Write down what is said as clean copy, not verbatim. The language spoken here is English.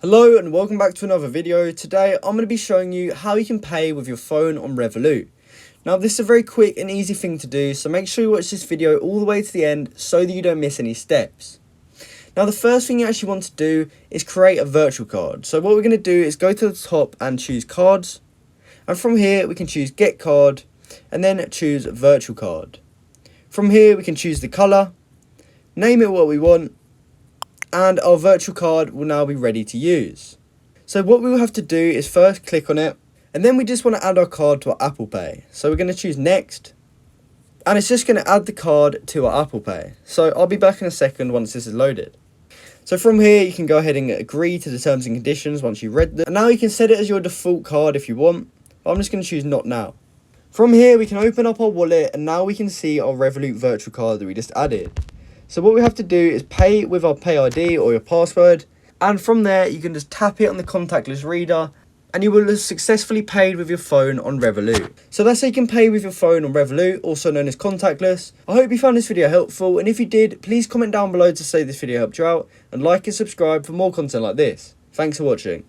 Hello and welcome back to another video. Today I'm going to be showing you how you can pay with your phone on Revolut. Now this is a very quick and easy thing to do, so make sure you watch this video all the way to the end so that you don't miss any steps. Now the first thing you actually want to do is create a virtual card. So what we're going to do is go to the top and choose cards, and from here we can choose get card and then choose virtual card. From here we can choose the colour, name it what we want, and our virtual card will now be ready to use. So what we will have to do is first click on it, and then we just want to add our card to our Apple Pay. So we're going to choose next, and it's just going to add the card to our Apple Pay. So I'll be back in a second once this is loaded. So from here you can go ahead and agree to the terms and conditions once you've read them. And now you can set it as your default card if you want. I'm just going to choose not now. From here we can open up our wallet, and now we can see our Revolut virtual card that we just added. So what we have to do is pay with our Pay ID or your password, and from there you can just tap it on the contactless reader and you will have successfully paid with your phone on Revolut. So that's how you can pay with your phone on Revolut, also known as contactless. I hope you found this video helpful, and if you did, please comment down below to say this video helped you out, and like and subscribe for more content like this. Thanks for watching.